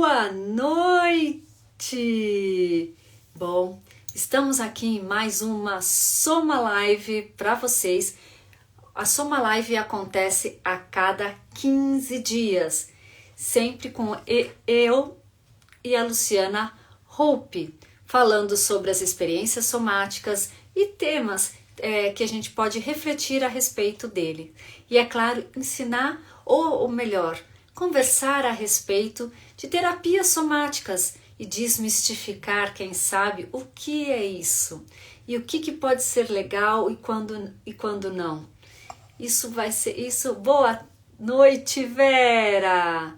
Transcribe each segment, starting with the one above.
Boa noite! Bom, estamos aqui em mais uma Soma Live para vocês. A Soma Live acontece a cada 15 dias, sempre com eu e a Luciana Hope, falando sobre as experiências somáticas e temas que a gente pode refletir a respeito dele. E é claro, ensinar, ou melhor, conversar a respeito de terapias somáticas e desmistificar, quem sabe, o que é isso e o que pode ser legal e quando não. Isso vai ser isso. Boa noite, Vera!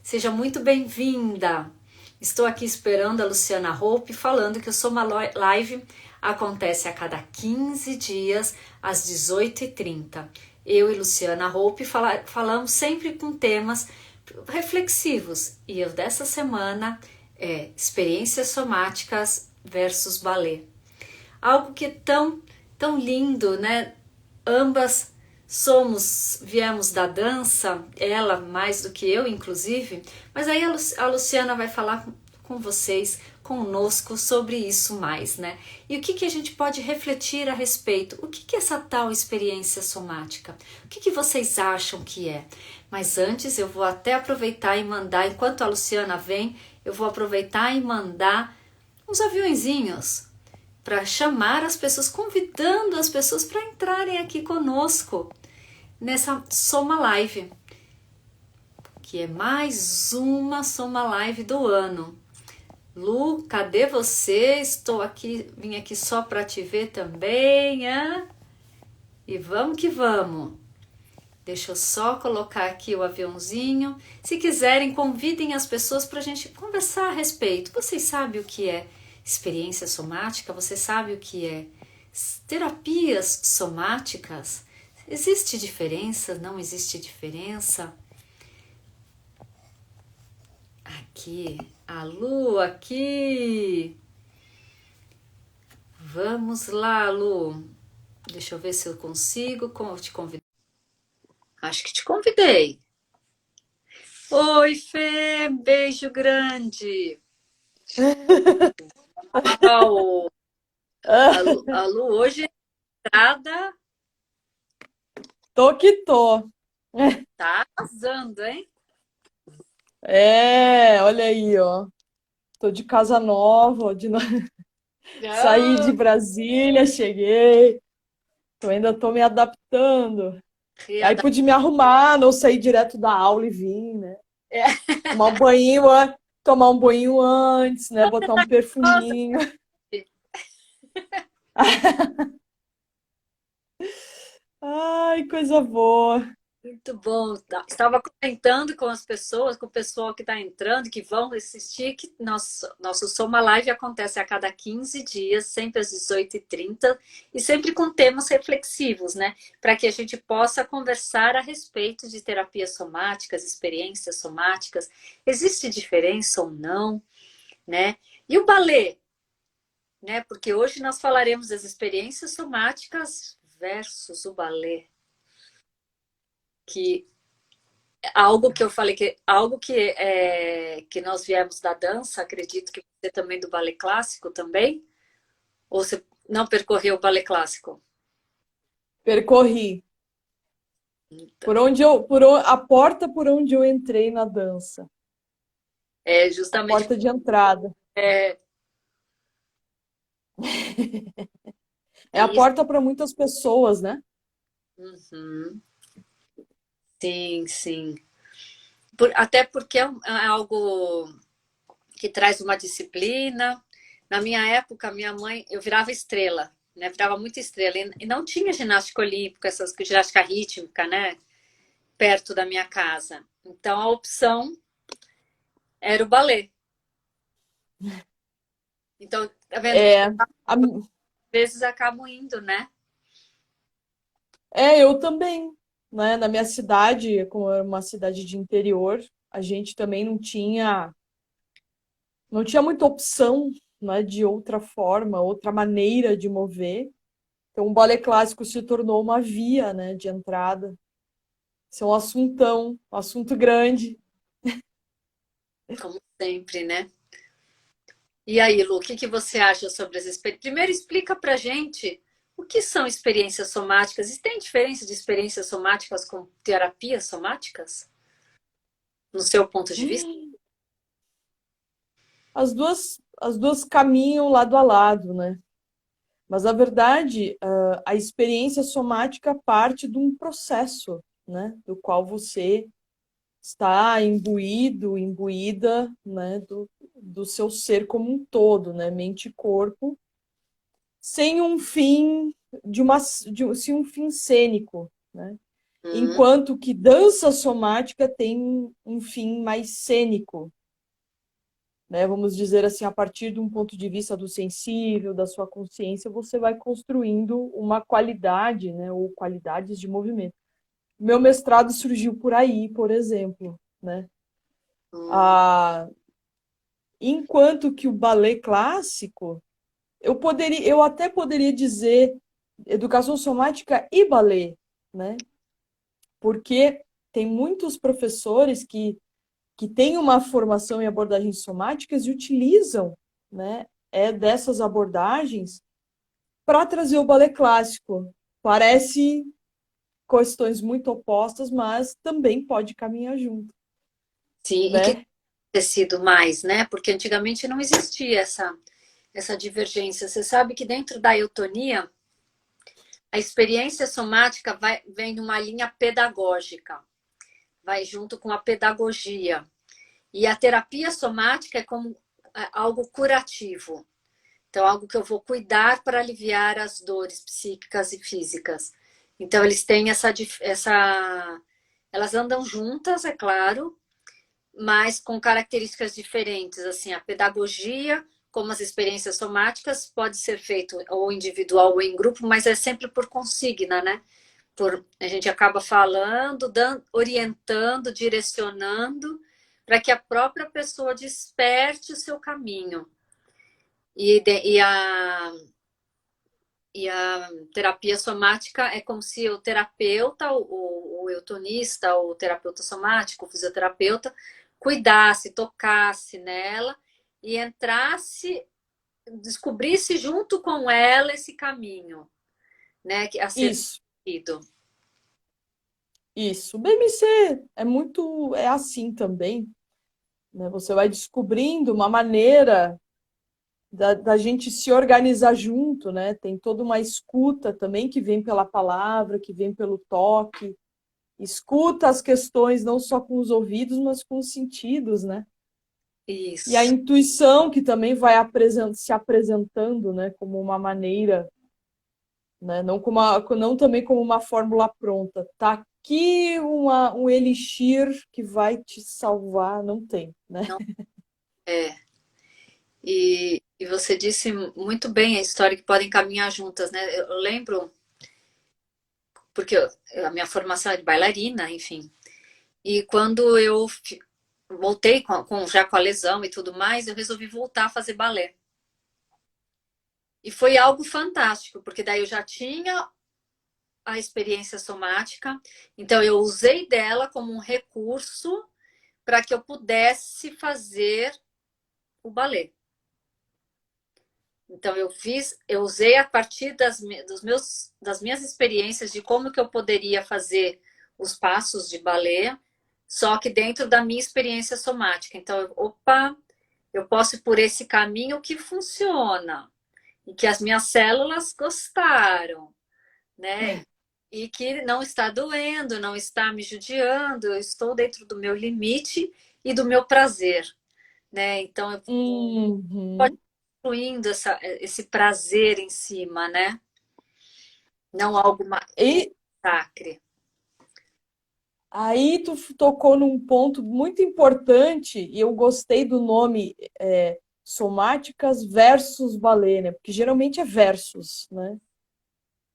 Seja muito bem-vinda. Estou aqui esperando a Luciana Hope falando que o Soma Live acontece a cada 15 dias às 18h30. Eu e Luciana Hope falamos sempre com temas reflexivos e eu dessa semana é experiências somáticas versus balé. Algo que é tão lindo, né? Ambas viemos da dança, ela mais do que eu, inclusive, mas aí a Luciana vai falar com vocês, conosco, sobre isso mais, né? E o que a gente pode refletir a respeito? O que é essa tal experiência somática? O que vocês acham que é? Mas antes eu vou até aproveitar e mandar, enquanto a Luciana vem, eu vou aproveitar e mandar uns aviõezinhos para chamar as pessoas, convidando as pessoas para entrarem aqui conosco nessa Soma Live, que é mais uma Soma Live do ano. Lu, cadê você? Estou aqui, vim aqui só para te ver também, hein? E vamos que vamos. Deixa eu só colocar aqui o aviãozinho. Se quiserem, convidem as pessoas para a gente conversar a respeito. Vocês sabem o que é experiência somática? Você sabe o que é terapias somáticas? Existe diferença? Não existe diferença? Aqui, a Lu aqui. Vamos lá, Lu. Deixa eu ver se eu consigo. Como eu te convidei? Acho que te convidei. Oi, Fê, beijo grande. Uau. A Lu hoje é entrada. Tô que tô. Tá arrasando, hein? Olha aí, ó. Tô de casa nova, saí de Oh, Brasília, cheguei. Ainda tô me adaptando. Aí pude me arrumar, não sair direto da aula e vir, né? Tomar um banho, tomar um banho antes, né? Botar um nossa, perfuminho. Ai, coisa boa. muito bom. Estava comentando com as pessoas, com o pessoal que está entrando, que vão assistir, que nosso Soma Live acontece a cada 15 dias, sempre às 18h30, e sempre com temas reflexivos, né? Para que a gente possa conversar a respeito de terapias somáticas, experiências somáticas. Existe diferença ou não, né? E o balé, né? Porque hoje nós falaremos das experiências somáticas versus o balé, que algo que eu falei que algo que nós viemos da dança, acredito que você também do balé clássico também, ou você não percorreu o balé clássico? Percorri. Então, A porta por onde eu entrei na dança. é A justamente porta de entrada. é, É a isso. porta para muitas pessoas, né? Uhum. Sim, sim. Até porque é algo que traz uma disciplina. Na minha época, minha mãe, eu virava estrela, né? Virava muita estrela. E não tinha ginástica olímpica, essas ginástica rítmica, né? Perto da minha casa. Então a opção era o balé. Então, tá vendo? É, a, Às vezes acabam indo, né? eu também, né? Na minha cidade, como era uma cidade de interior, a gente também não tinha muita opção, né, de outra forma, outra maneira de mover. Então, o balé clássico se tornou uma via, né, de entrada. Isso é um assunto grande. sempre, né? E aí, Lu, o que que você acha sobre as experiências? Primeiro, explica pra gente o que são experiências somáticas. E tem diferença de experiências somáticas com terapias somáticas, no seu ponto de vista? As duas caminham lado a lado, né? Mas, na verdade, a experiência somática parte de um processo, né? Do qual você está imbuído, imbuída, né? Do seu ser como um todo, né? Mente e corpo, sem um fim sem um fim cênico, né? Hum, Enquanto que dança somática tem um fim mais cênico, né? Vamos dizer assim, a partir de um ponto de vista do sensível, da sua consciência, você vai construindo uma qualidade, né? Ou qualidades de movimento. Meu mestrado surgiu por aí, por exemplo, né? hum, Ah, enquanto que o balé clássico, eu até poderia dizer educação somática e balé, né? Porque tem muitos professores que têm uma formação em abordagens somáticas e utilizam, né, dessas abordagens para trazer o balé clássico. Parece questões muito opostas, mas também pode caminhar junto, sim, e que né? ter sido mais, né? Porque antigamente não existia essa divergência. Você sabe que dentro da eutonia, a experiência somática vem numa linha pedagógica, vai junto com a pedagogia. E a terapia somática é como algo curativo. Então, algo que eu vou cuidar para aliviar as dores psíquicas e físicas. Então, eles têm elas andam juntas, é claro, mas com características diferentes. Assim, a pedagogia, como as experiências somáticas, pode ser feito ou individual ou em grupo, mas é sempre por consigna, né? A gente acaba falando, orientando, direcionando, para que a própria pessoa desperte o seu caminho. E, e, a, e a terapia somática é como se o terapeuta, o eutonista, o terapeuta somático, o fisioterapeuta, cuidasse, tocasse nela e entrasse, descobrisse junto com ela esse caminho, né, a ser Isso, seguido. isso. O BMC é assim também, né? Você vai descobrindo uma maneira da gente se organizar junto, né? Tem toda uma escuta também que vem pela palavra, que vem pelo toque. Escuta as questões não só com os ouvidos, mas com os sentidos, né? E a Isso. intuição que também vai se apresentando, né? Como uma maneira, né? Não também como uma fórmula pronta. Tá aqui um elixir que vai te salvar, não tem, né? Não é. E você disse muito bem a história que podem caminhar juntas, né? Eu lembro, porque a minha formação é de bailarina, enfim. E quando eu voltei já com a lesão e tudo mais, eu resolvi voltar a fazer balé. E foi algo fantástico, porque daí eu já tinha a experiência somática, então eu usei dela como um recurso para que eu pudesse fazer o balé. Então eu usei a partir das minhas experiências de como que eu poderia fazer os passos de balé, só que dentro da minha experiência somática. Então, opa, eu posso ir por esse caminho que funciona e que as minhas células gostaram, né? E que não está doendo, não está me judiando, eu estou dentro do meu limite e do meu prazer, né? Então, eu Uhum. construindo esse prazer em cima, né? Não algo E sacre. aí tu tocou num ponto muito importante e eu gostei do nome somáticas versus balé, né? Porque geralmente é versus, né?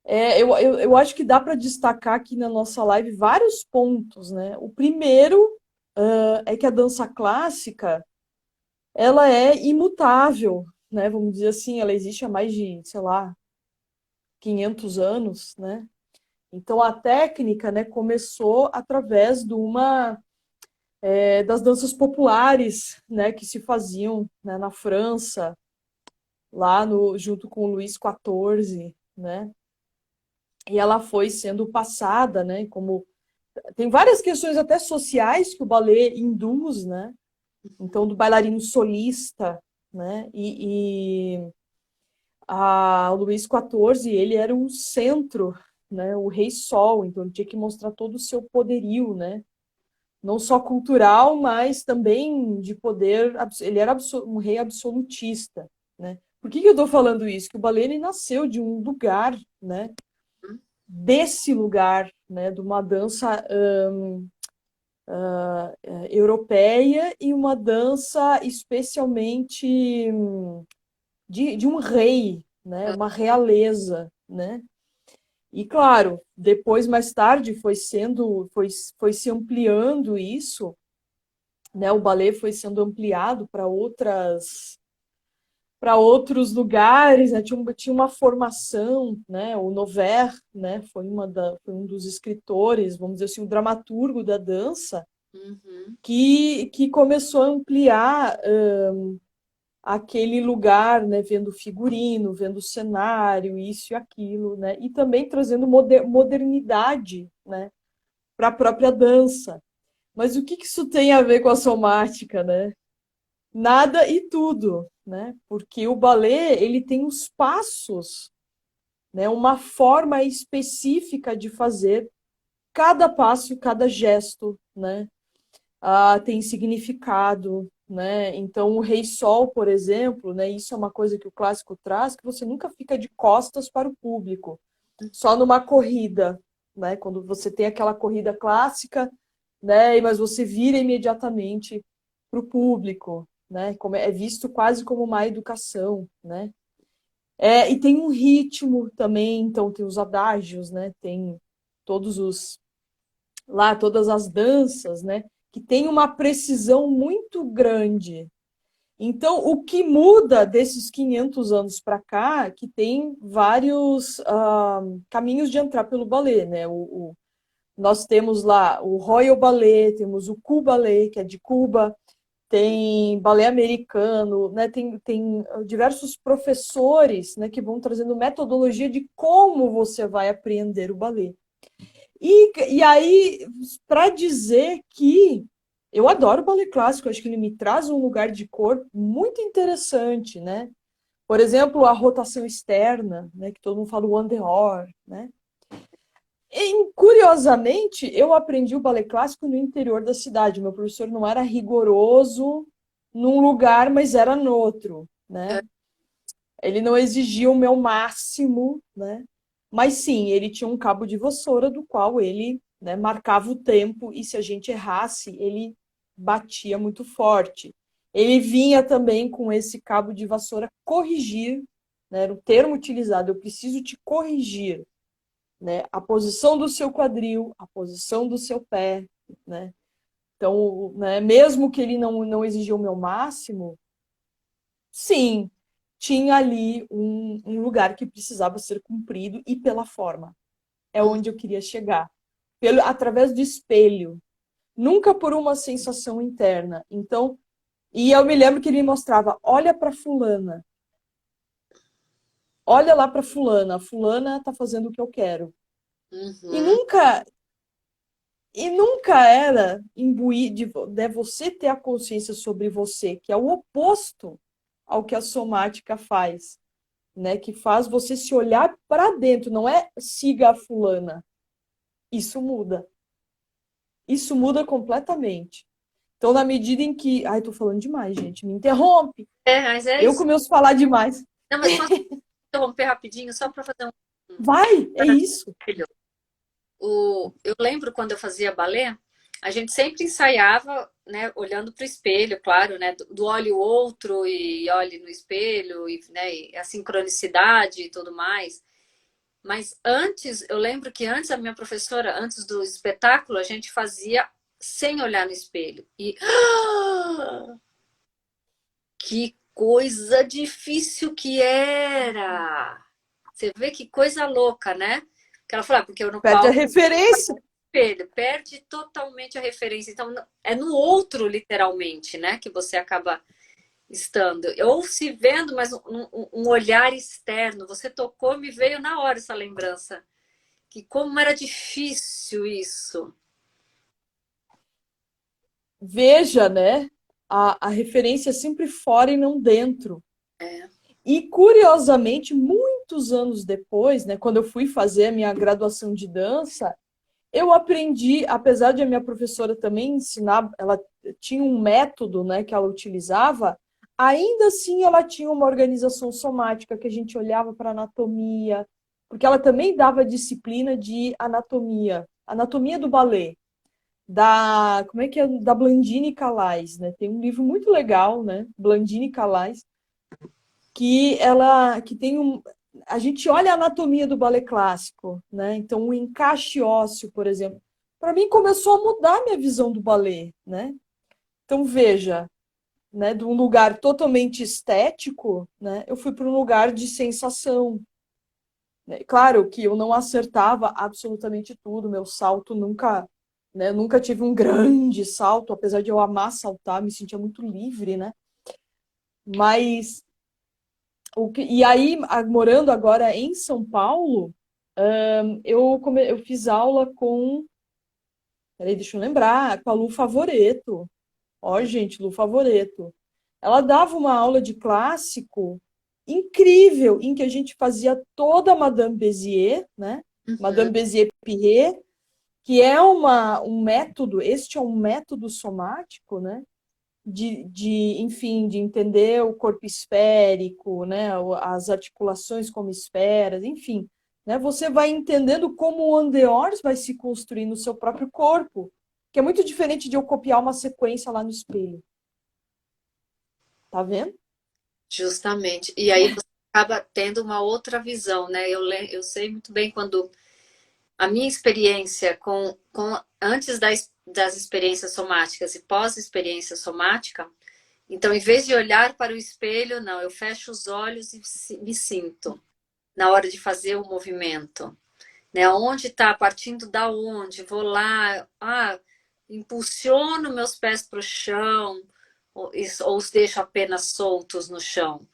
Eu acho que dá para destacar aqui na nossa live vários pontos, né? O primeiro é que a dança clássica ela é imutável, né? Vamos dizer assim, ela existe há mais de, sei lá, 500 anos, né? Então a técnica, né, começou através das danças populares, né, que se faziam, né, na França, lá junto com o Luís XIV, né? E ela foi sendo passada, né, como tem várias questões até sociais que o balé induz, né? Então, do bailarino solista, né? O Luís XIV, ele era o centro, né? O rei sol, então ele tinha que mostrar todo o seu poderio, né? Não só cultural, mas também de poder. Ele era um rei absolutista, né? Por que eu estou falando isso? Que o balé ele nasceu de um lugar, né? Desse lugar, né? De uma dança europeia e uma dança especialmente de um rei, né? Uma realeza, né? E claro, depois mais tarde foi se ampliando isso, né? O balé foi sendo ampliado para outros lugares, né? Tinha uma formação, né? O Nover, né? Foi um dos escritores, vamos dizer assim, o dramaturgo da dança, que começou a ampliar aquele lugar, né? Vendo figurino, vendo cenário, isso e aquilo, né? E também trazendo modernidade, né? Para a própria dança. Mas o que isso tem a ver com a somática, né? Nada e tudo, né? Porque o balé, ele tem os passos, né? Uma forma específica de fazer cada passo, cada gesto, né? Tem significado, né? Então, o Rei Sol, por exemplo, né? Isso é uma coisa que o clássico traz, que você nunca fica de costas para o público, só numa corrida, né? Quando você tem aquela corrida clássica, né? Mas você vira imediatamente para o público, né? Como é visto quase como uma educação, né? E tem um ritmo também, então tem os adágios, né? Tem todos os todas as danças, né? Que tem uma precisão muito grande. Então, o que muda desses 500 anos para cá, que tem vários caminhos de entrar pelo balé, né? Nós temos lá o Royal Ballet, temos o Cuba Ballet, que é de Cuba, tem balé americano, né? Tem diversos professores, né, que vão trazendo metodologia de como você vai aprender o balé. E aí, para dizer que eu adoro o balé clássico, acho que ele me traz um lugar de cor muito interessante, né? Por exemplo, a rotação externa, né, que todo mundo fala o on the hour, né? E, curiosamente, eu aprendi o balé clássico no interior da cidade. Meu professor não era rigoroso num lugar, mas era no outro, né? Ele não exigia o meu máximo, né? Mas sim, ele tinha um cabo de vassoura do qual ele, né, marcava o tempo e se a gente errasse, ele batia muito forte. Ele vinha também com esse cabo de vassoura corrigir, né, era o termo utilizado, eu preciso te corrigir, né, a posição do seu quadril, a posição do seu pé, né? Então, né, mesmo que ele não exigia o meu máximo, sim, tinha ali um lugar que precisava ser cumprido e pela forma. É onde eu queria chegar. Através do espelho. Nunca por uma sensação interna. Então, e eu me lembro que ele me mostrava, olha para fulana. Olha lá para fulana. A fulana está fazendo o que eu quero. E nunca era imbuir de você ter a consciência sobre você, que é o oposto ao que a somática faz. Né, que faz você se olhar para dentro, não é siga a fulana. Isso muda. Isso muda completamente. Então, na medida em que. Ai, tô falando demais, gente. Me interrompe. Mas é Eu isso. começo a falar demais. Não, mas posso interromper rapidinho, só para fazer um Vai, é isso. paralelo. Eu lembro quando eu fazia balé, a gente sempre ensaiava, né, olhando para o espelho, claro, né, do olhe o outro e olhe no espelho, e, né, e a sincronicidade e tudo mais. Mas antes, eu lembro que antes a minha professora, antes do espetáculo, a gente fazia sem olhar no espelho. E que coisa difícil que era! Você vê que coisa louca, né? Que ela falou, porque eu no Perde a palco referência. espelho, perde totalmente a referência. Então, é no outro, literalmente, né, que você acaba estando. Ou se vendo, mas um olhar externo. Você tocou, me veio na hora essa lembrança. Que como era difícil isso. Veja, né? A referência é sempre fora e não dentro. É. E, curiosamente, muitos anos depois, né, quando eu fui fazer a minha graduação de dança, eu aprendi, apesar de a minha professora também ensinar, ela tinha um método, né, que ela utilizava, ainda assim ela tinha uma organização somática que a gente olhava para anatomia, porque ela também dava disciplina de anatomia, anatomia do balé, da, como é que é, da Blandine Calais, né? Tem um livro muito legal, né, Blandine Calais, que tem um, a gente olha a anatomia do balé clássico, né? Então o encaixe ósseo, por exemplo, para mim começou a mudar a minha visão do balé, né? Então veja, né, de um lugar totalmente estético, né, eu fui para um lugar de sensação, né? Claro que eu não acertava absolutamente tudo, meu salto nunca, né, nunca tive um grande salto, apesar de eu amar saltar, me sentia muito livre, né? Mas e aí, morando agora em São Paulo, eu fiz aula com. Peraí, deixa eu lembrar, com a Lu Favoreto. Ó, gente, Lu Favoreto. Ela dava uma aula de clássico incrível, em que a gente fazia toda a Madame Bézier, né? Uhum. Madame Bézier-Pirret, que é um método, este é um método somático, né? Enfim, de entender o corpo esférico, né, as articulações como esferas, enfim, né, você vai entendendo como o andeors vai se construir no seu próprio corpo, que é muito diferente de eu copiar uma sequência lá no espelho. Tá vendo? Justamente. E aí você acaba tendo uma outra visão, né? Eu sei muito bem quando a minha experiência com antes das experiências somáticas e pós-experiência somática, então, em vez de olhar para o espelho, não, eu fecho os olhos e me sinto na hora de fazer o movimento, né? Onde está, partindo da onde, vou lá, impulsiono meus pés para o chão, ou os deixo apenas soltos no chão,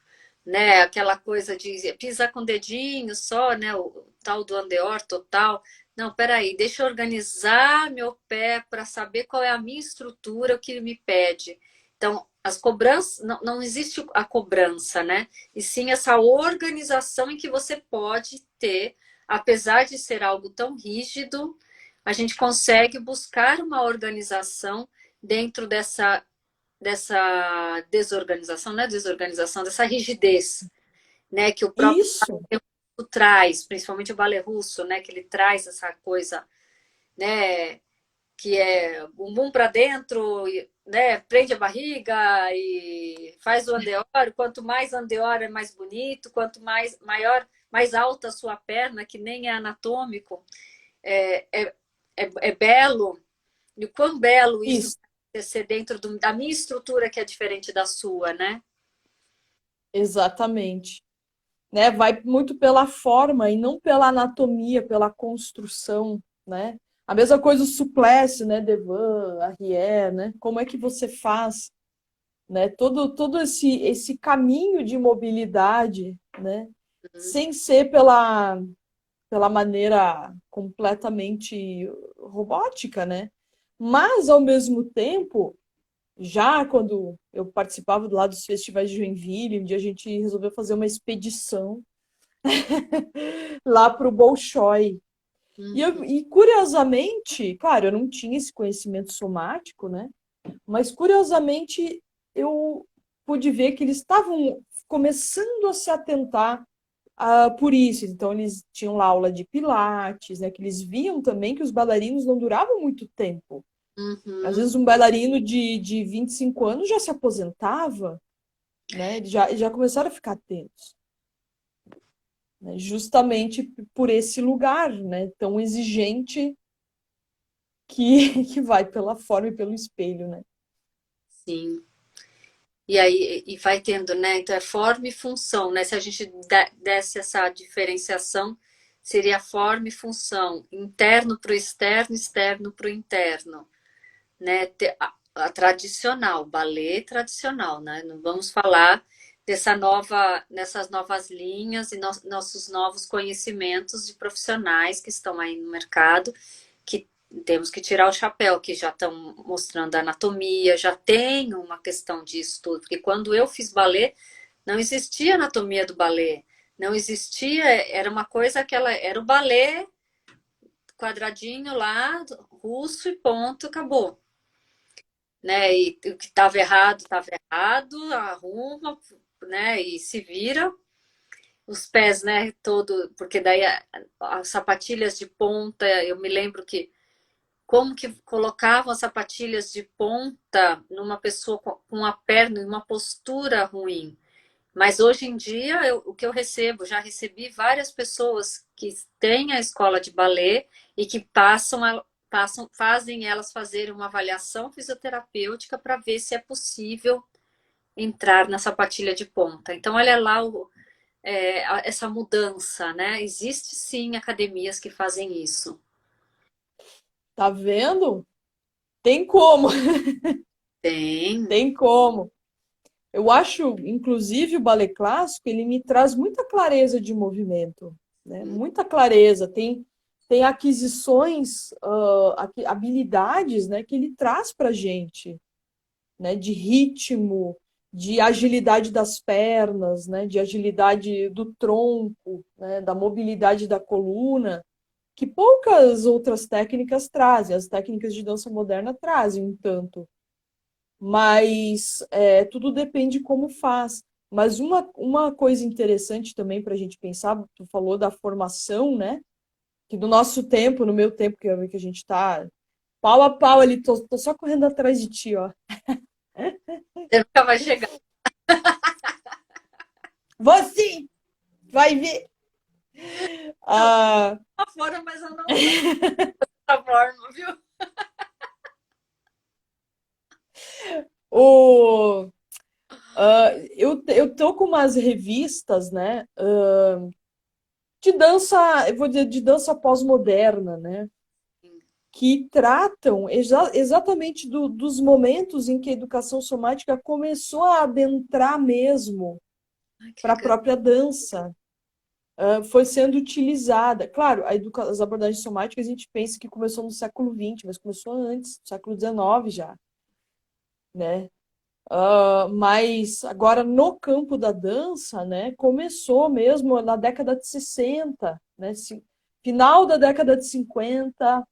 né? Aquela coisa de pisar com o dedinho só, né? O tal do andeor total. Não, peraí, deixa eu organizar meu pé para saber qual é a minha estrutura, o que ele me pede. Então, as cobranças, não existe a cobrança, né? E sim essa organização em que você pode ter, apesar de ser algo tão rígido, a gente consegue buscar uma organização dentro dessa desorganização, não é desorganização, dessa rigidez, né, que o próprio Isso, balé russo traz, principalmente o balé russo, né, que ele traz essa coisa, né, que é bumbum para dentro, né, prende a barriga e faz o andeor, quanto mais andeor é mais bonito, quanto mais maior, mais alta a sua perna, que nem é anatômico, é, é, é belo, e o quão belo isso isso, vai ser dentro da minha estrutura que é diferente da sua, né? exatamente. Né? Vai muito pela forma e não pela anatomia, pela construção, né? A mesma coisa o suplex, né, Devan, Arrière, né? Como é que você faz, né? Todo esse caminho de mobilidade, né? Uhum. Sem ser pela maneira completamente robótica, né? Mas, ao mesmo tempo, já quando eu participava do lado dos festivais de Joinville, um dia a gente resolveu fazer uma expedição lá para o Bolshoi. Uhum. E curiosamente, claro, eu não tinha esse conhecimento somático, né? Mas curiosamente eu pude ver que eles estavam começando a se atentar por isso. Então eles tinham lá aula de pilates, né? Que eles viam também que os bailarinos não duravam muito tempo. Às Uhum. vezes um bailarino de 25 anos já se aposentava, né? Eles já começaram a ficar atentos, né? Justamente por esse lugar, né? Tão exigente que vai pela forma e pelo espelho, né? Sim. E aí e vai tendo, né? Então é forma e função, né? Se a gente desse essa diferenciação, seria forma e função, interno para o externo, externo para o interno, né? A tradicional, balé tradicional, né? Não vamos falar nessas novas linhas e nossos novos conhecimentos de profissionais que estão aí no mercado, que temos que tirar o chapéu, que já estão mostrando a anatomia, já tem uma questão disso tudo, porque quando eu fiz balé, não existia anatomia do balé, não existia, era uma coisa que era o balé quadradinho lá, russo e ponto, acabou. Né? E o que estava errado, arruma, né? E se vira. Os pés, né? Todo, porque daí as sapatilhas de ponta, eu me lembro que como que colocavam as sapatilhas de ponta numa pessoa com a perna em uma postura ruim. Mas hoje em dia, o que eu recebo, já recebi várias pessoas que têm a escola de balé e que fazem elas fazerem uma avaliação fisioterapêutica para ver se é possível entrar na sapatilha de ponta. Então, olha lá essa mudança, né? Existe sim academias que fazem isso. Tá vendo? Tem como, Tem. tem como. Eu acho, inclusive, o balé clássico, ele me traz muita clareza de movimento, né? Muita clareza. Tem aquisições, habilidades, né, que ele traz para gente, né? De ritmo, de agilidade das pernas, né? De agilidade do tronco, né? Da mobilidade da coluna, que poucas outras técnicas trazem. As técnicas de dança moderna trazem um tanto. Mas tudo depende como faz. Mas uma coisa interessante também para a gente pensar, tu falou da formação, né? Que do nosso tempo, no meu tempo, que a gente está pau a pau ali, tô só correndo atrás de ti, ó. Você nunca vai chegar Vou sim, vai ver. Ah, lá fora, mas eu não sou dessa forma, viu? o, eu tô com umas revistas, né? De dança, eu vou dizer, de dança pós-moderna, né? Que tratam exatamente dos momentos em que a educação somática começou a adentrar mesmo Ai, que para a legal. própria dança, foi sendo utilizada. Claro, as abordagens somáticas a gente pensa que começou no século XX, mas começou antes, no século XIX já, né? Mas agora no campo da dança, né, começou mesmo na década de 60, né? Final da década de 50,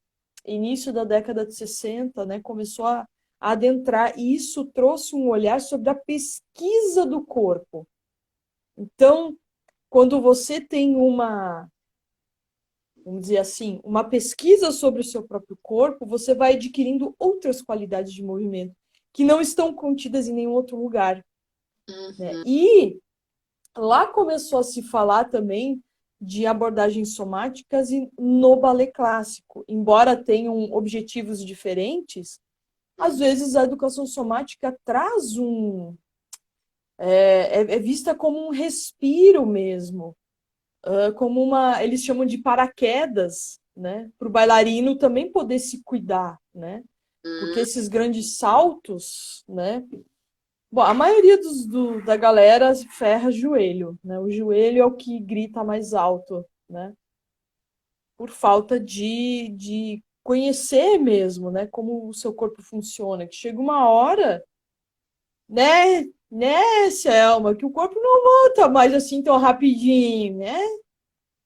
início da década de 60, né, começou a adentrar, e isso trouxe um olhar sobre a pesquisa do corpo. Então, quando você tem vamos dizer assim, uma pesquisa sobre o seu próprio corpo, você vai adquirindo outras qualidades de movimento que não estão contidas em nenhum outro lugar, né? Uhum. E lá começou a se falar também de abordagens somáticas no balé clássico. Embora tenham objetivos diferentes, às vezes a educação somática traz é vista como um respiro mesmo, como eles chamam de paraquedas, né? Para o bailarino também poder se cuidar, né? Porque Uhum. esses grandes saltos, né? Bom, a maioria da galera ferra joelho, né? O joelho é o que grita mais alto, né? Por falta de conhecer mesmo, né? Como o seu corpo funciona. Que chega uma hora, né, Selma, que o corpo não volta mais assim tão rapidinho, né?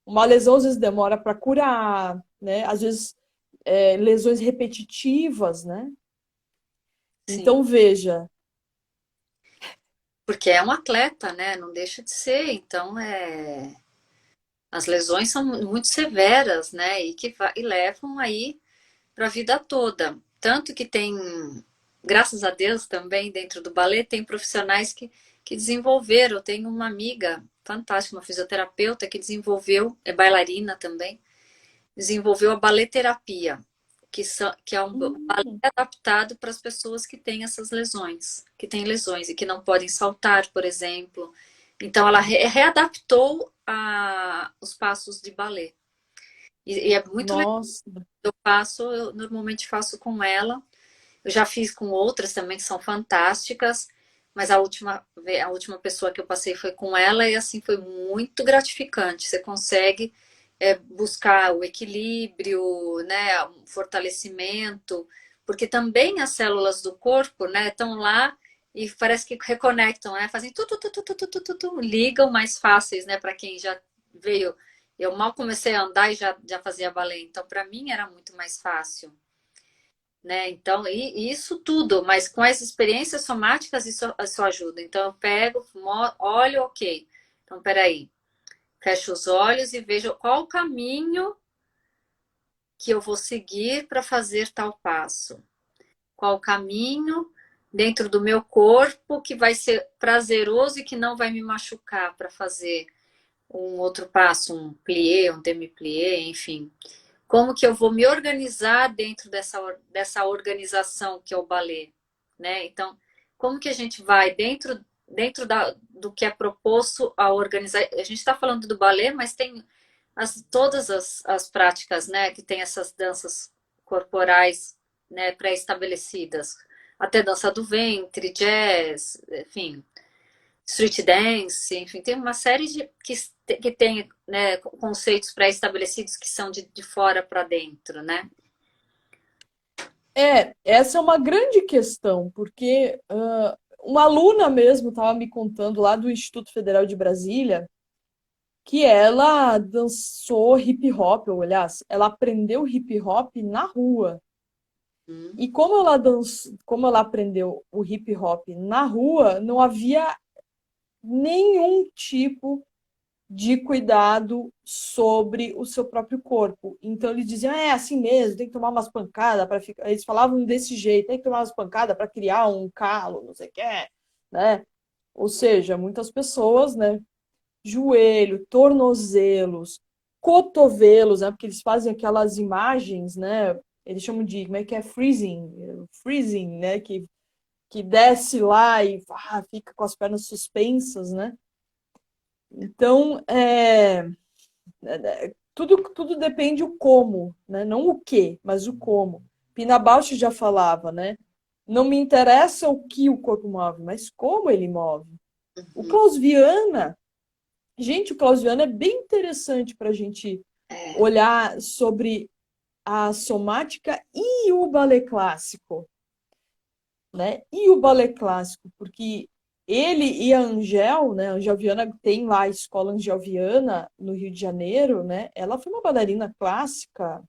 Uma lesão às vezes demora para curar, né? Às vezes lesões repetitivas, né? Sim, Então veja, porque é um atleta, né? Não deixa de ser. Então, as lesões são muito severas, né? E levam aí para a vida toda. Tanto que tem, graças a Deus também, dentro do balé, tem profissionais que desenvolveram. Eu tenho uma amiga fantástica, uma fisioterapeuta que desenvolveu, é bailarina também, desenvolveu a baleterapia, que é um balé hum, adaptado para as pessoas que têm essas lesões, que têm lesões e que não podem saltar, por exemplo. Então, ela readaptou os passos de balé. E é muito legal. Nossa. Eu normalmente faço com ela. Eu já fiz com outras também que são fantásticas, mas a última pessoa que eu passei foi com ela e assim foi muito gratificante. Você consegue buscar o equilíbrio, né, o fortalecimento, porque também as células do corpo, né, estão lá e parece que reconectam, né, fazem ligam mais fáceis, né, para quem já veio. Eu mal comecei a andar e já fazia balé, então para mim era muito mais fácil, né? Então, e isso tudo, mas com as experiências somáticas isso ajuda. Então, eu pego, olho, ok. Então, peraí, fecho os olhos e vejo qual o caminho que eu vou seguir para fazer tal passo. Qual o caminho dentro do meu corpo que vai ser prazeroso e que não vai me machucar para fazer um outro passo, um plié, um demi-plié, enfim. Como que eu vou me organizar dentro dessa organização que é o balé, né? Então, como que a gente vai dentro do que é proposto a organizar? A gente está falando do balé, mas tem todas as práticas, né? Que tem essas danças corporais, né? Pré-estabelecidas, até dança do ventre, jazz, enfim, street dance, enfim, tem uma série que tem, né, conceitos pré-estabelecidos que são de fora para dentro, né? Essa é uma grande questão, porque uma aluna mesmo estava me contando lá do Instituto Federal de Brasília que ela dançou hip hop, ou aliás, ela aprendeu hip hop na rua. Hum. E como ela aprendeu o hip hop na rua, não havia nenhum tipo de cuidado sobre o seu próprio corpo. Então eles diziam, é assim mesmo, tem que tomar umas pancadas para ficar. Eles falavam desse jeito, tem que tomar umas pancadas para criar um calo, não sei o que, né? Ou seja, muitas pessoas, né? Joelho, tornozelos, cotovelos, né? Porque eles fazem aquelas imagens, né? Eles chamam de, como é que é? Freezing, né? Que desce lá e fica com as pernas suspensas, né? Então, tudo depende o como, né? Não o que, mas o como. Pina Bausch já falava, né? Não me interessa o que o corpo move, mas como ele move. O Klaus Viana, gente, o Klaus Viana é bem interessante para a gente olhar sobre a somática e o balé clássico, né? E o balé clássico, porque ele e a Angel, né? A Angel Viana tem lá a escola Angel Viana no Rio de Janeiro, né? Ela foi uma bailarina clássica,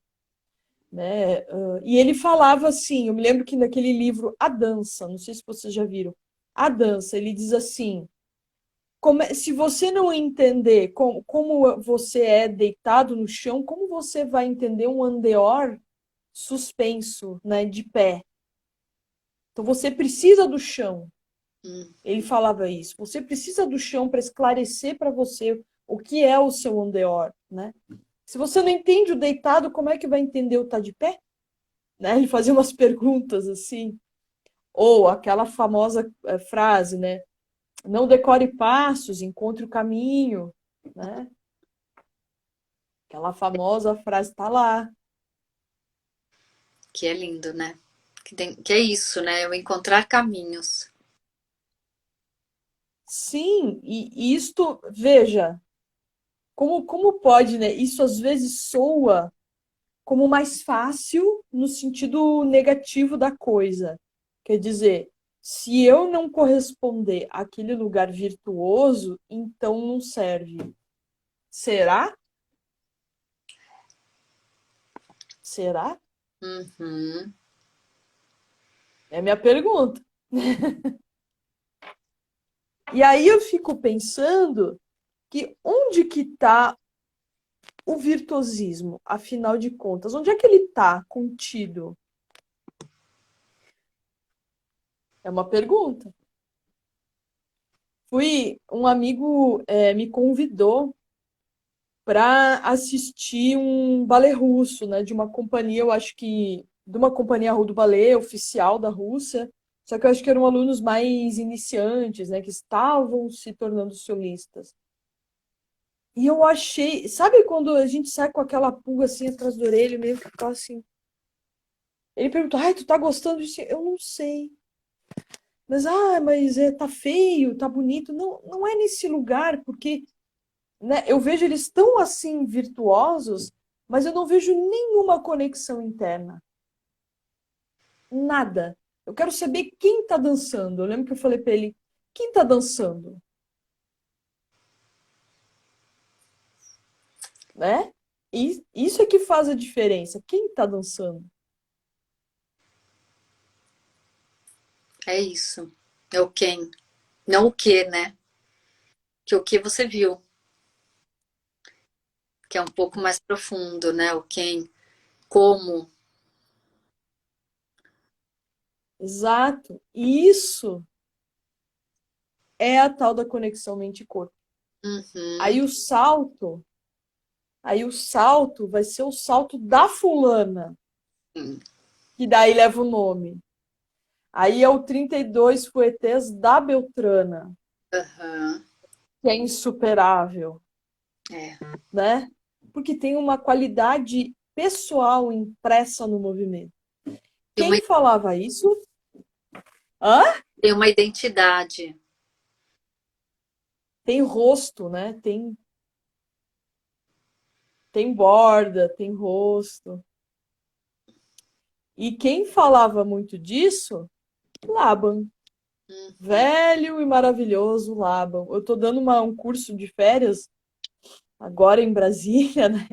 né? E ele falava assim, eu me lembro que naquele livro A Dança, não sei se vocês já viram, A Dança, ele diz assim, se você não entender como você é deitado no chão, como você vai entender um andeor suspenso, né, de pé? Então você precisa do chão. Ele falava isso. Você precisa do chão para esclarecer para você o que é o seu ondeor, né? Se você não entende o deitado, como é que vai entender o tá de pé? Né? Ele fazia umas perguntas assim. Ou aquela famosa frase, né? Não decore passos, encontre o caminho, né? Aquela famosa frase está lá. Que é lindo, né? Que é isso, né? Eu encontrar caminhos. Sim, e isto, veja, como pode, né? Isso às vezes soa como mais fácil no sentido negativo da coisa. Quer dizer, se eu não corresponder àquele lugar virtuoso, então não serve. Será? Será? Uhum. É a minha pergunta. E aí eu fico pensando que onde que está o virtuosismo, afinal de contas? Onde é que ele está contido? É uma pergunta. Um amigo me convidou para assistir um balé russo, né, de uma companhia, eu acho que de uma companhia do balé oficial da Rússia. Só que eu acho que eram alunos mais iniciantes, né, que estavam se tornando solistas. E eu achei, sabe quando a gente sai com aquela pulga assim atrás da orelha, meio que ficar assim. Ele perguntou, ai, tu tá gostando disso? Eu não sei. Mas tá feio, tá bonito. Não, não é nesse lugar, porque, né, eu vejo eles tão assim virtuosos, mas eu não vejo nenhuma conexão interna. Nada. Eu quero saber quem tá dançando. Eu lembro que eu falei pra ele, quem tá dançando? Né? E isso é que faz a diferença. Quem tá dançando? É isso. É o quem. Não o que, né? Que o que você viu, que é um pouco mais profundo, né? O quem, como. Exato. E isso é a tal da conexão mente-corpo. Uhum. Aí o salto, aí o salto vai ser o salto da fulana, que daí leva o nome. Aí é o 32 Fuetés da Beltrana, Uhum. que é insuperável, É. né? Porque tem uma qualidade pessoal impressa no movimento. Tem uma, Quem falava isso? Hã? tem uma identidade. Tem rosto, né? Tem borda, tem rosto. E quem falava muito disso? Laban. Uhum. Velho e maravilhoso Laban. Eu tô dando um curso de férias agora em Brasília, né?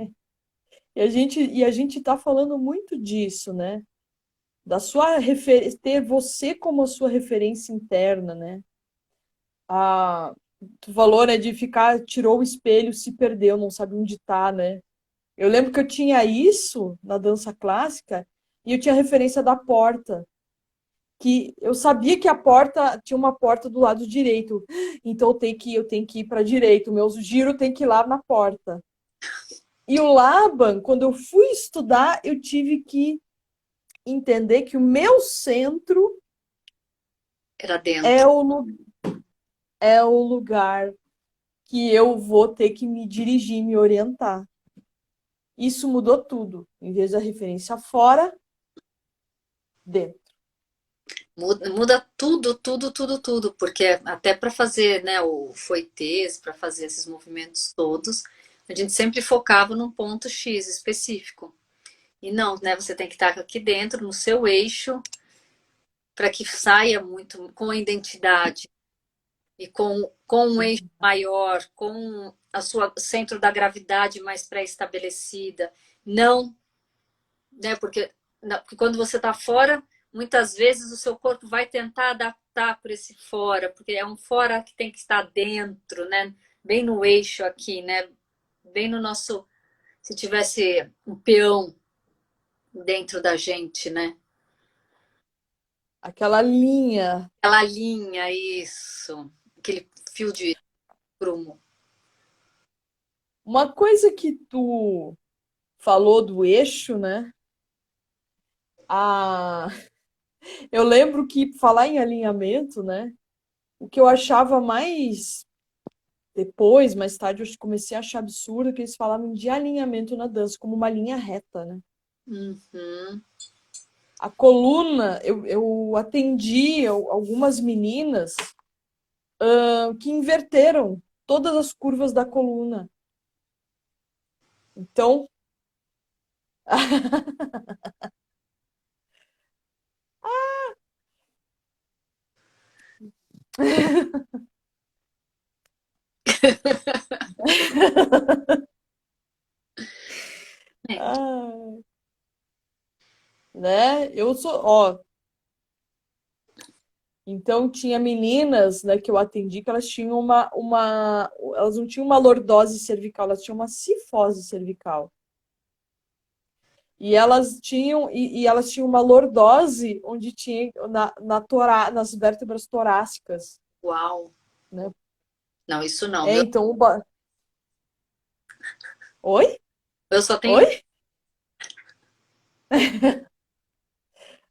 E a gente tá falando muito disso, né? Da sua ter você como a sua referência interna, né? A Tu falou, né, de ficar, tirou o espelho, se perdeu, não sabe onde tá, né? Eu lembro que eu tinha isso na dança clássica e eu tinha referência da porta, que eu sabia que a porta tinha uma porta do lado direito, então eu tenho que ir para direita, o meu giro tem que ir lá na porta. E o Laban, quando eu fui estudar, eu tive que entender que o meu centro Era é dentro. o lugar que eu vou ter que me dirigir, me orientar. Isso mudou tudo. Em vez da referência fora, dentro. Muda tudo, tudo, tudo, tudo, porque até para fazer, né, o foitês, para fazer esses movimentos todos, a gente sempre focava num ponto X específico. E não, né, você tem que estar aqui dentro, no seu eixo, para que saia muito com a identidade e com um eixo maior, com a sua centro da gravidade mais pré-estabelecida. Não, né, porque quando você está fora, muitas vezes o seu corpo vai tentar adaptar para esse fora, porque é um fora que tem que estar dentro, né? Bem no eixo aqui, né? Bem no nosso. Se tivesse um peão dentro da gente, né? Aquela linha. Aquela linha, isso. Aquele fio de prumo. Uma coisa que tu falou do eixo, né? Ah, eu lembro que falar em alinhamento, né? O que eu achava depois, mais tarde, eu comecei a achar absurdo que eles falavam de alinhamento na dança, como uma linha reta, né? Uhum. A coluna, eu atendi algumas meninas que inverteram todas as curvas da coluna. Então, É. ah, né? Eu sou, ó, então tinha meninas, né, que eu atendi que elas tinham elas não tinham uma lordose cervical, elas tinham uma cifose cervical. E elas tinham uma lordose onde tinha nas vértebras torácicas, Uau. né? Não, isso não. É, então Oi? Eu só tenho. Oi?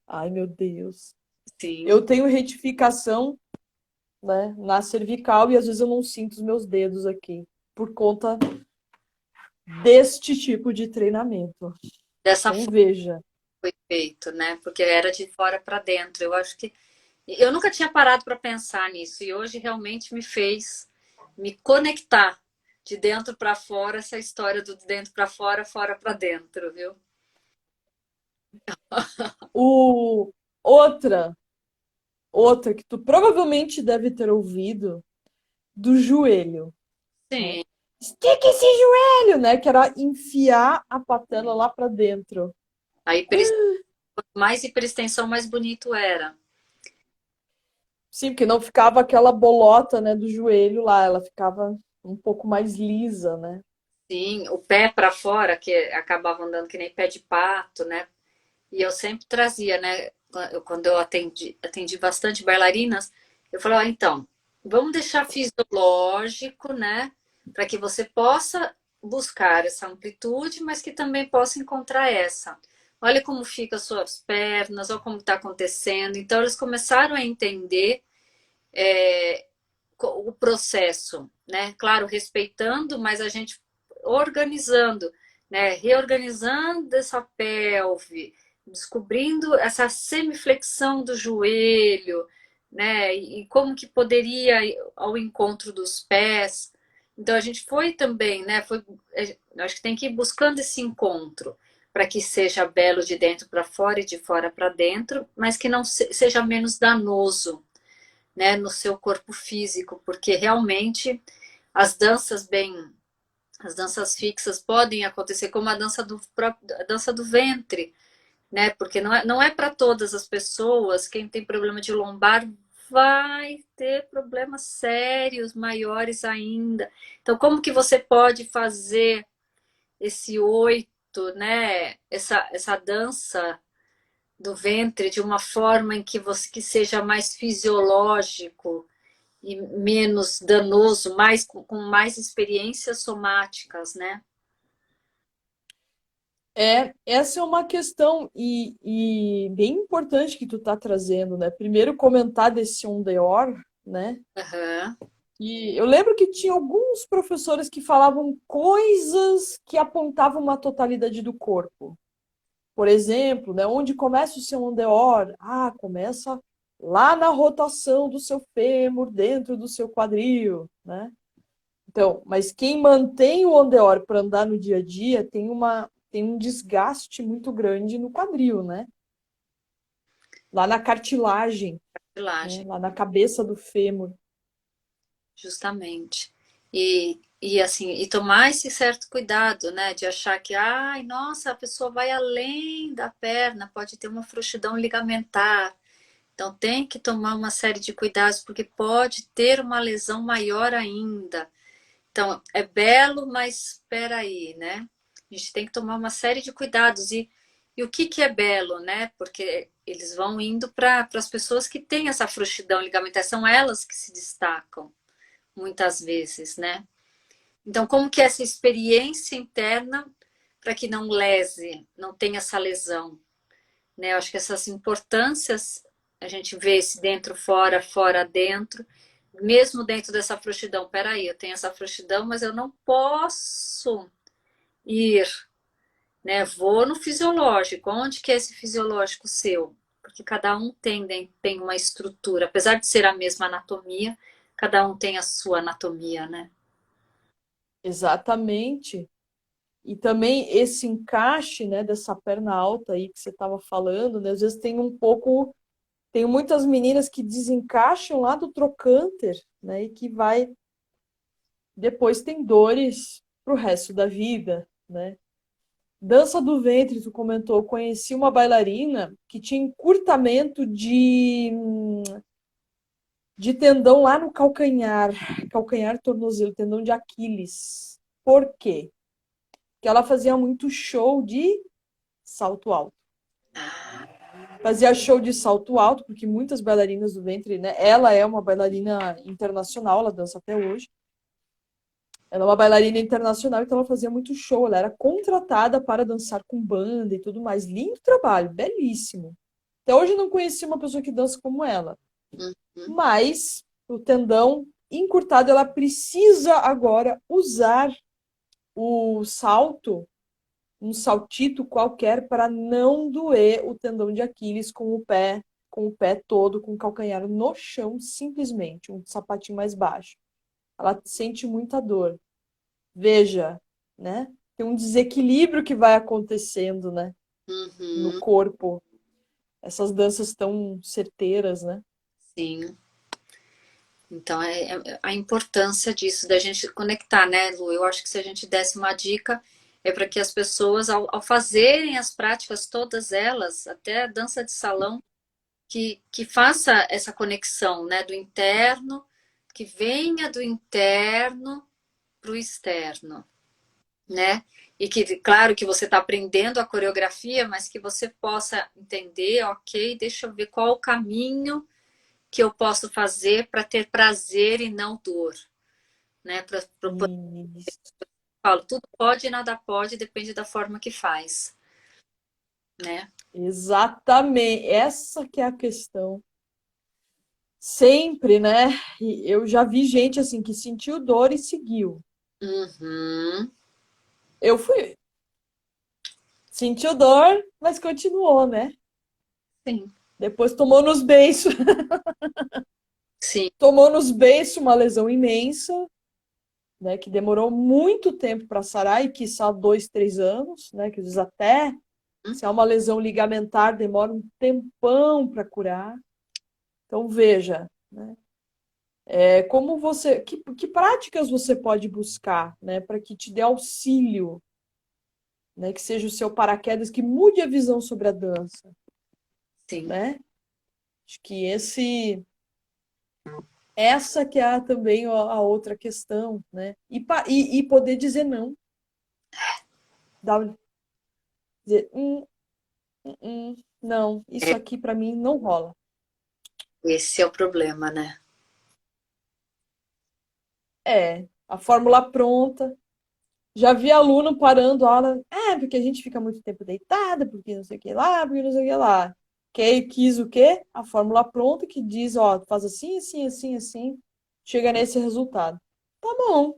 Ai, meu Deus. Eu Sim. tenho retificação, né, na cervical e às vezes eu não sinto os meus dedos aqui. por conta deste tipo de treinamento. Dessa Então, forma veja. foi feito, né? Porque era de fora para dentro. Eu acho que eu nunca tinha parado para pensar nisso e hoje realmente me fez me conectar de dentro para fora essa história do de dentro para fora, fora para dentro, viu? O... Outra, outra que tu provavelmente deve ter ouvido, do joelho, né? Sim. Estica esse joelho, né? Que era enfiar a patela lá para dentro. A mais hiperextensão, mais bonito era. Sim, porque não ficava aquela bolota, né, do joelho lá, ela ficava um pouco mais lisa, né? Sim, o pé para fora, que acabava andando que nem pé de pato, né? E eu sempre trazia, né? Quando eu atendi bastante bailarinas, eu falava, então, vamos deixar fisiológico, né? Para que você possa buscar essa amplitude, mas que também possa encontrar essa. Olha como fica as suas pernas, olha como está acontecendo. Então, eles começaram a entender o processo, né? Claro, respeitando, mas a gente organizando, né? Reorganizando essa pelve, descobrindo essa semiflexão do joelho, né? E como que poderia ir ao encontro dos pés. Então a gente foi também, né? Acho que tem que ir buscando esse encontro para que seja belo de dentro para fora e de fora para dentro, mas que não seja menos danoso, né, no seu corpo físico, porque realmente as danças bem, as danças fixas podem acontecer como a dança do ventre, né? Porque não é para todas as pessoas. Quem tem problema de lombar vai ter problemas sérios, maiores ainda. Então, como que você pode fazer esse oito, né? Essa dança do ventre de uma forma em que você que seja mais fisiológico e menos danoso, com mais experiências somáticas, né? Essa é uma questão e bem importante que tu tá trazendo, né? Primeiro comentar desse on the or, né? Uhum. E eu lembro que tinha alguns professores que falavam coisas que apontavam uma totalidade do corpo. Por exemplo, né, onde começa o seu ondeor? Ah, começa lá na rotação do seu fêmur dentro do seu quadril, né? Então, mas quem mantém o ondeor para andar no dia a dia tem um desgaste muito grande no quadril, né? Lá na cartilagem, né? Cartilagem, Lá na cabeça do fêmur. justamente. E assim, e tomar esse certo cuidado, né? De achar que, ai, nossa, a pessoa vai além da perna, pode ter uma frouxidão ligamentar. Então tem que tomar uma série de cuidados, porque pode ter uma lesão maior ainda. Então, é belo, mas espera aí, né? A gente tem que tomar uma série de cuidados. E o que é belo, né? Porque eles vão indo para as pessoas que têm essa frouxidão ligamentar, são elas que se destacam, muitas vezes, né? Então, como que é essa experiência interna para que não lese, não tenha essa lesão, né? Eu acho que essas importâncias, a gente vê esse dentro, fora, fora, dentro, mesmo dentro dessa frouxidão. Peraí, eu tenho essa frouxidão, mas eu não posso ir, né? Vou no fisiológico. Onde que é esse fisiológico seu? Porque cada um tem uma estrutura, apesar de ser a mesma anatomia, cada um tem a sua anatomia, né? Exatamente. E também esse encaixe, né, dessa perna alta aí que você estava falando, né? Às vezes tem um pouco, tem muitas meninas que desencaixam lá do trocânter, né, e que vai depois tem dores pro resto da vida, né? Dança do ventre, tu comentou, conheci uma bailarina que tinha encurtamento de tendão lá no calcanhar, calcanhar tornozelo, tendão de Aquiles. Por quê? Porque ela fazia muito show de salto alto. Fazia show de salto alto, porque muitas bailarinas do ventre, né? Ela é uma bailarina internacional, ela dança até hoje. Ela é uma bailarina internacional, então ela fazia muito show. Ela era contratada para dançar com banda e tudo mais. Lindo trabalho, belíssimo. Até hoje eu não conheci uma pessoa que dança como ela. Uhum. Mas o tendão encurtado, ela precisa agora usar o salto, um saltito qualquer, para não doer o tendão de Aquiles com o pé todo, com o calcanhar no chão, simplesmente, um sapatinho mais baixo. Ela sente muita dor. Veja, né? Tem um desequilíbrio que vai acontecendo, né? No Uhum, corpo. Essas danças tão certeiras, né? sim. Então, é a importância disso, da gente conectar, né, Lu? Eu acho que se a gente desse uma dica, é para que as pessoas, ao fazerem as práticas, todas elas, até a dança de salão, que faça essa conexão, né, do interno, que venha do interno para o externo, né? E que, claro, que você está aprendendo a coreografia, mas que você possa entender, ok, deixa eu ver qual o caminho que eu posso fazer para ter prazer e não dor, né? Isso. Falo, tudo pode e nada pode, depende da forma que faz, né? Exatamente. Essa que é a questão. Sempre, né? E eu já vi gente assim que sentiu dor e seguiu. Uhum, Eu fui, sentiu dor, mas continuou, né? sim, Depois tomou nos beiços, sim. tomou nos beiços uma lesão imensa, né? Que demorou muito tempo para sarar e quiçá 2, 3 anos, né? Que às vezes até se é uma lesão ligamentar demora um tempão para curar. Então veja, né? Como você, que práticas você pode buscar, né? Para que te dê auxílio, né? Que seja o seu paraquedas, que mude a visão sobre a dança, Sim, né? Acho que essa que é também a outra questão, né? E poder dizer não, dizer, não, isso é, aqui para mim não rola. esse é o problema, né? A fórmula pronta. Já vi aluno parando a aula, porque a gente fica muito tempo deitada, porque não sei o que lá, porque não sei o que lá. Quis o quê? A fórmula pronta que diz, ó, faz assim, assim, assim, assim, chega nesse resultado. Tá bom.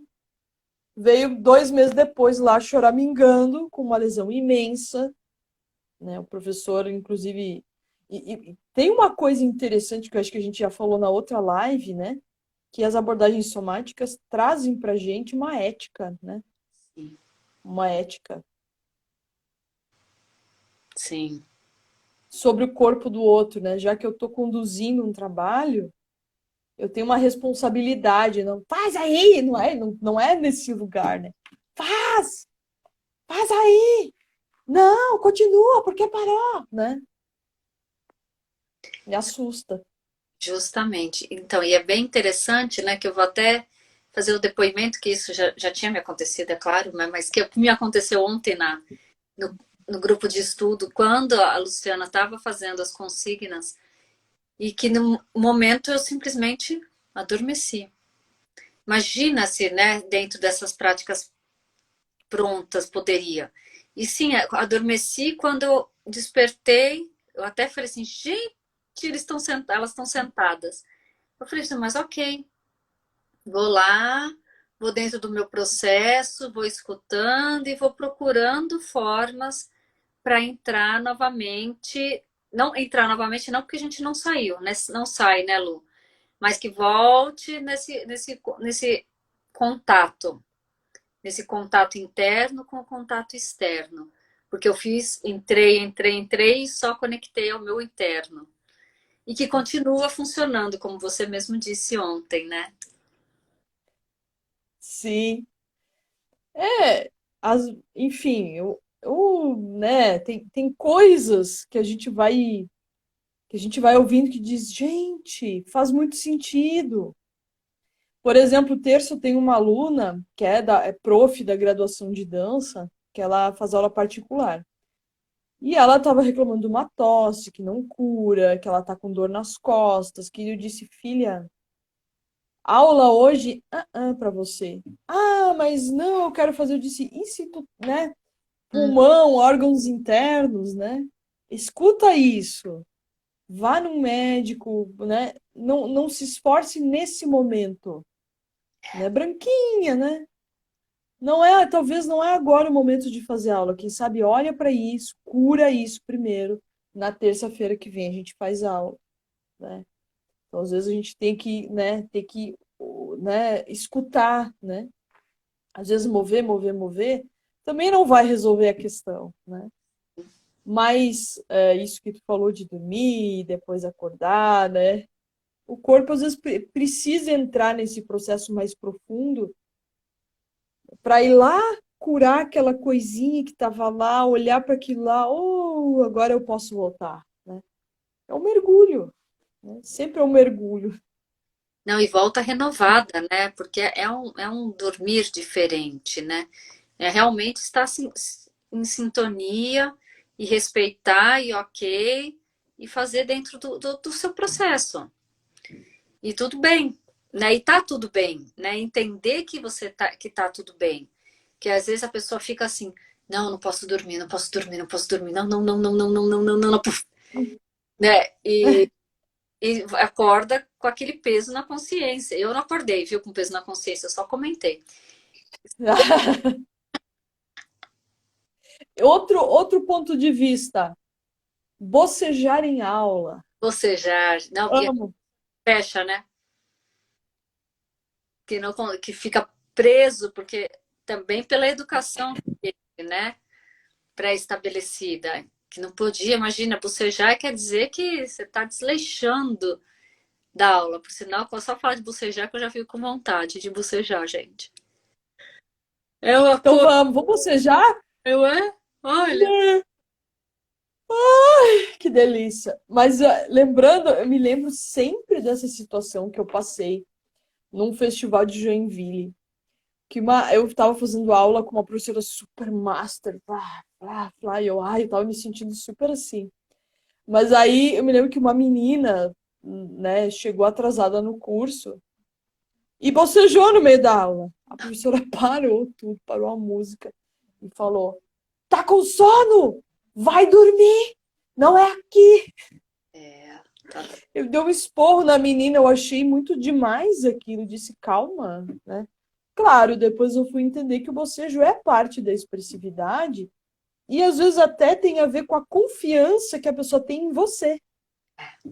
Veio 2 meses depois lá choramingando, com uma lesão imensa, né? O professor, inclusive. E tem uma coisa interessante que eu acho que a gente já falou na outra live, né? Que as abordagens somáticas trazem pra gente uma ética, né? Sim, Uma ética sim. sobre o corpo do outro, né? Já que eu estou conduzindo um trabalho, eu tenho uma responsabilidade. Não faz aí, não é nesse lugar, né? Faz, faz aí. Não, continua, porque parou, né? Me assusta. Justamente. Então, e é bem interessante, né, que eu vou até fazer o depoimento, que isso já tinha me acontecido, é claro, mas que me aconteceu ontem no grupo de estudo, quando a Luciana estava fazendo as consignas, e que no momento eu simplesmente adormeci. Imagina se, né, dentro dessas práticas prontas poderia. E sim, adormeci quando eu despertei, eu até falei assim, gente, elas estão sentadas. Eu falei assim, mas ok, vou lá, vou dentro do meu processo, vou escutando e vou procurando formas para entrar novamente. Não entrar novamente, não, porque a gente não saiu, né? Não sai, né, Lu? Mas que volte contato, nesse contato interno com o contato externo. Porque eu entrei e só conectei ao meu interno. E que continua funcionando, como você mesmo disse ontem, né? Sim. É, as, enfim, né, tem coisas que a gente vai ouvindo que diz, gente, faz muito sentido. Por exemplo, terço tem uma aluna que é prof da graduação de dança, que ela faz aula particular. E ela estava reclamando de uma tosse que não cura, que ela tá com dor nas costas, que eu disse, filha, aula hoje, para você. Ah, mas não, eu quero fazer. Eu disse, e se tu, né? Hum, Pulmão, órgãos internos, né? Escuta isso. Vá num médico, né? Não se esforce nesse momento. né? Branquinha, né? Não é, talvez não é agora o momento de fazer aula. Quem sabe olha para isso, cura isso primeiro. Na terça-feira que vem a gente faz aula, né? Então, às vezes a gente né, escutar, né? Às vezes mover, também não vai resolver a questão, né? Mas isso que tu falou de dormir, depois acordar, né? O corpo às vezes precisa entrar nesse processo mais profundo para ir lá curar aquela coisinha que estava lá, olhar para aquilo lá, oh, agora eu posso voltar, né? É um mergulho, né? Sempre é um mergulho. Não, e volta renovada, né? Porque é um dormir diferente, né? É realmente estar em sintonia e respeitar e ok, e fazer dentro do seu processo. E tudo bem, né? E tá tudo bem, né? Entender que que tá tudo bem. Que às vezes a pessoa fica assim, não, não posso dormir, não posso dormir, não posso dormir, não, não, não, não, não, não, não, não, não, não, puf, né? E acorda com aquele peso na consciência. Eu não acordei, viu, com peso na consciência, eu só comentei. Outro ponto de vista, bocejar em aula. Bocejar, não, e Amo. fecha, né? Que, não, que fica preso, porque também pela educação, né? Pré-estabelecida, que não podia, imagina, bocejar quer dizer que você está desleixando da aula, por sinal, só falar de bocejar que eu já fico com vontade de bocejar, gente. É uma Então coisa, vamos bocejar? eu é? Olha, Que delícia. Mas lembrando, eu me lembro sempre dessa situação que eu passei num festival de Joinville. Eu estava fazendo aula com uma professora super master, e eu tava me sentindo super assim. Mas aí eu me lembro que uma menina, né, chegou atrasada no curso e bocejou no meio da aula. A professora parou tudo, parou a música e falou: Tá com sono? Vai dormir! Não é aqui! é, tá, Eu dei um esporro na menina, eu achei muito demais aquilo, disse calma, né? Claro, depois eu fui entender que o bocejo é parte da expressividade e às vezes até tem a ver com a confiança que a pessoa tem em você,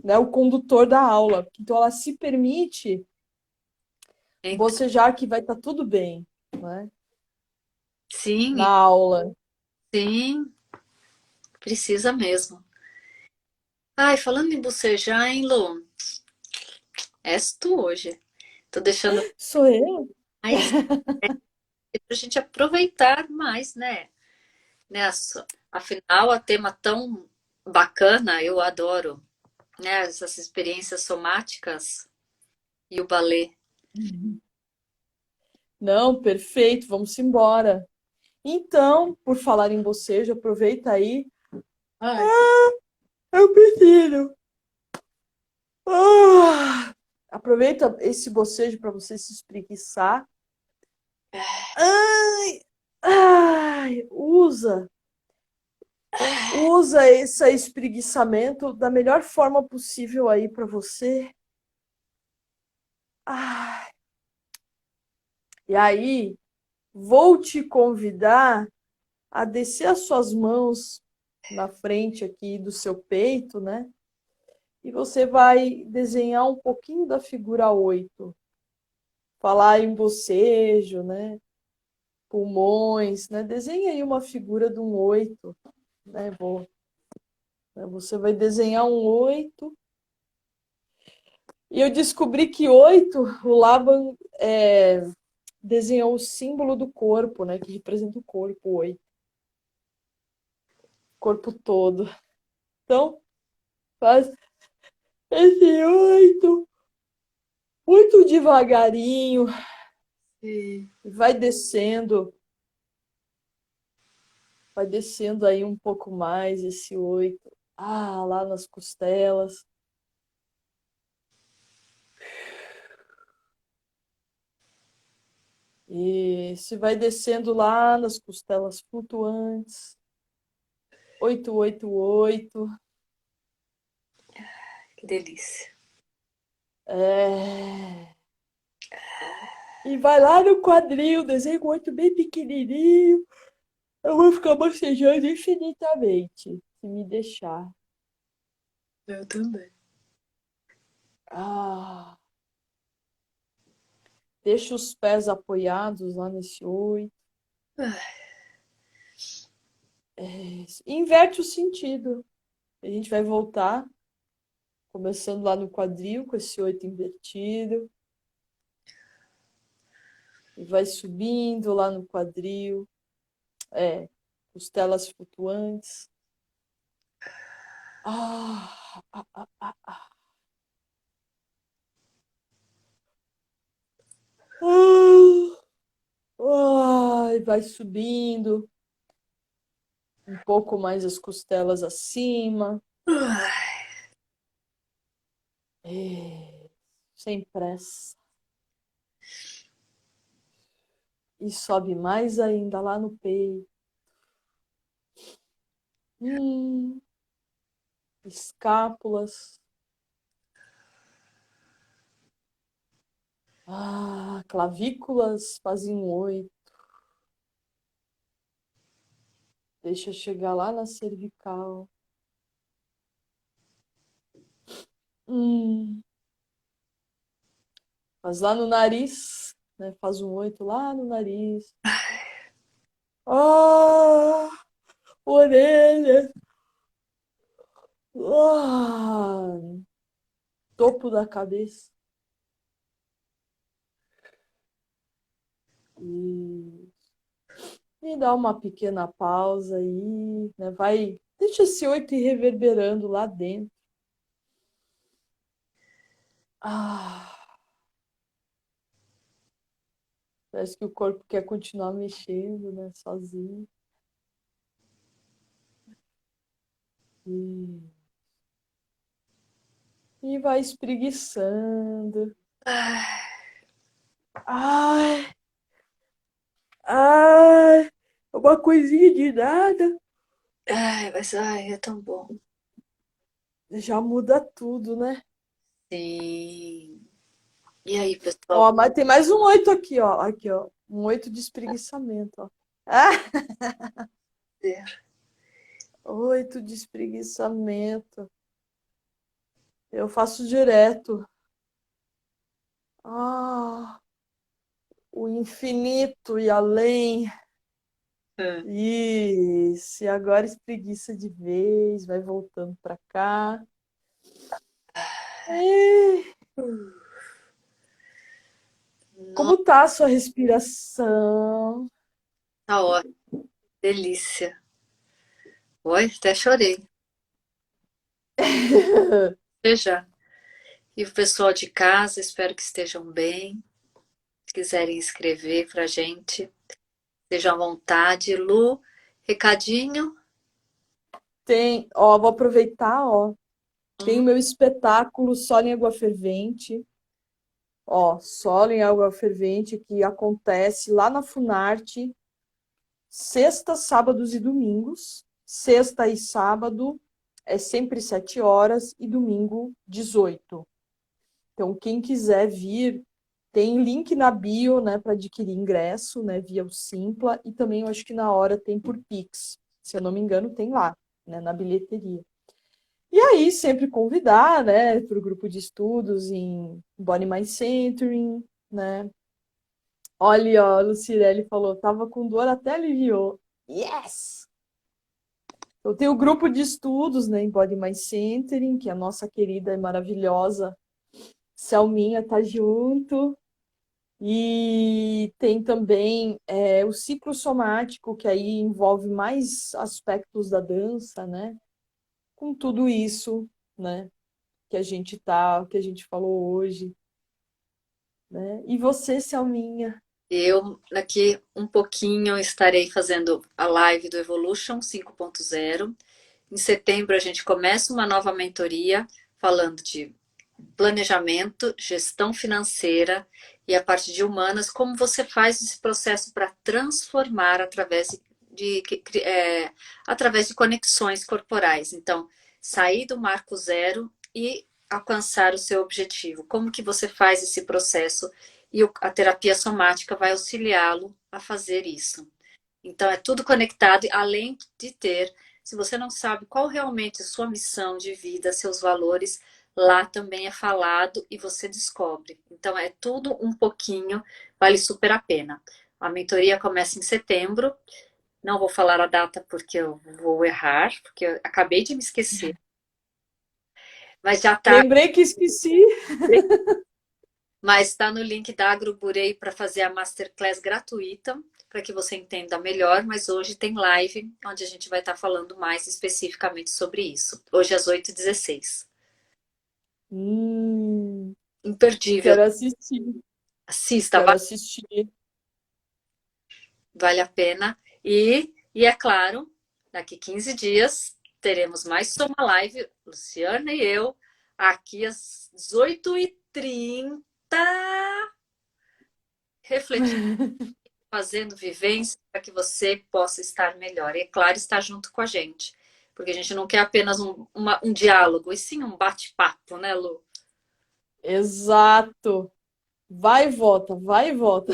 né? O condutor da aula. Então ela se permite então, bocejar que vai estar tudo bem, né? sim, Na aula. sim, precisa mesmo. Ai, falando em bocejar, hein, Lu? És tu hoje. Tô deixando Sou eu? mais pra gente aproveitar mais, né? Afinal, a tema tão bacana, eu adoro, né? Essas experiências somáticas e o balé. Não, perfeito, vamos embora. Então, por falar em bocejo, aproveita aí. Ai, Eu preciso. Ah, aproveita esse bocejo para você se espreguiçar. Ai, usa esse espreguiçamento da melhor forma possível aí para você. Ai, e aí, vou te convidar a descer as suas mãos na frente aqui do seu peito, né? E você vai desenhar um pouquinho da figura 8. Falar em bocejo, né? Pulmões, né? Desenha aí uma figura de um 8, né? Você vai desenhar um 8. E eu descobri que 8, o Laban desenhou o símbolo do corpo, né? Que representa o corpo, 8. Corpo todo. Então, faz esse 8 muito devagarinho. sim. Vai descendo. Vai descendo aí um pouco mais esse 8. Ah, lá nas costelas. E se vai descendo lá nas costelas flutuantes. 888. Que delícia. É... E vai lá no quadril, desenha um 8 bem pequenininho. Eu vou ficar bocejando infinitamente, se me deixar. Eu também. Ah, deixa os pés apoiados lá nesse 8. Inverte o sentido. A gente vai voltar, começando lá no quadril, com esse 8 invertido. E vai subindo lá no quadril. Costelas flutuantes. Ah, ah, ah, ah, ah. Ai, vai subindo um pouco mais as costelas acima. Sem pressa. E sobe mais ainda lá no peito. Escápulas. Clavículas fazem um 8. Deixa chegar lá na cervical. Faz lá no nariz, né? Faz um 8 lá no nariz. Ah, orelha. Ah, topo da cabeça. E dá uma pequena pausa aí, né? Deixa esse 8 ir reverberando lá dentro. Parece que o corpo quer continuar mexendo, né? Sozinho. E vai espreguiçando. Ai, ai, uma coisinha de nada. Mas é tão bom. Já muda tudo, né? Sim. E aí, pessoal? Ó, mas tem mais um 8 aqui, ó. Aqui, ó. Um 8 de espreguiçamento, ó. Ah, 8 de espreguiçamento. Eu faço direto. Ah, o infinito e além. Isso. E agora espreguiça de vez, vai voltando pra cá. Nossa, Como tá a sua respiração? tá ótimo. Delícia. Oi, até chorei. Veja. E o pessoal de casa, espero que estejam bem. Se quiserem escrever pra gente, estejam à vontade. Lu, recadinho? Tem, ó, vou aproveitar, ó. Tem o meu espetáculo Solo em Água Fervente. Ó, Solo em Água Fervente, que acontece lá na Funarte, sexta, sábados e domingos. Sexta e sábado é sempre 7 horas e domingo 18. Então, quem quiser vir, tem link na bio, né, para adquirir ingresso, né, via o Simpla, e também eu acho que na hora tem por Pix. Se eu não me engano, tem lá, né, na bilheteria. E aí, sempre convidar, né, para o grupo de estudos em Body Mind Centering, né? Olha, ó, a Lucirelli falou, tava com dor, até aliviou. Yes! Eu tenho o grupo de estudos, né, em Body Mind Centering, que a nossa querida e maravilhosa Selminha tá junto. E tem também o ciclo somático, que aí envolve mais aspectos da dança, né? Com tudo isso, né? Que a gente falou hoje, né? E você, Selminha? Eu, daqui um pouquinho, estarei fazendo a live do Evolution 5.0. Em setembro, a gente começa uma nova mentoria falando de planejamento, gestão financeira e a parte de humanas, como você faz esse processo para transformar através de conexões corporais. Então, sair do marco zero e alcançar o seu objetivo. Como que você faz esse processo? e a terapia somática vai auxiliá-lo a fazer isso. Então, é tudo conectado, além de ter, se você não sabe qual realmente é a sua missão de vida, seus valores, lá também é falado e você descobre. Então, é tudo um pouquinho, vale super a pena. A mentoria começa em setembro, não vou falar a data porque eu vou errar, porque eu acabei de me esquecer. Mas já está. Lembrei que esqueci. Mas está no link da Agroburei para fazer a Masterclass gratuita, para que você entenda melhor. Mas hoje tem live, onde a gente vai estar falando mais especificamente sobre isso. Hoje às 8h16. Imperdível. Quero assistir. Assista, Quero assistir. vale a pena. E é claro, daqui 15 dias teremos mais Soma Live, Luciana e eu, aqui às 18h30, refletindo, fazendo vivência para que você possa estar melhor. E, é claro, estar junto com a gente. Porque a gente não quer apenas um diálogo, e sim um bate-papo, né, Lu? Exato. Vai e volta, vai e volta.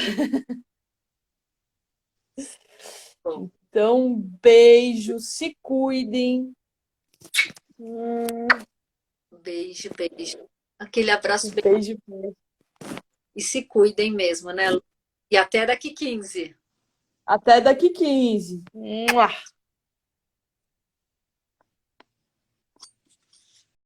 Bom, Então, beijo, se cuidem. beijo, beijo. Aquele abraço bem. Beijo. E se cuidem mesmo, né, Lu? E até daqui 15. Até daqui 15.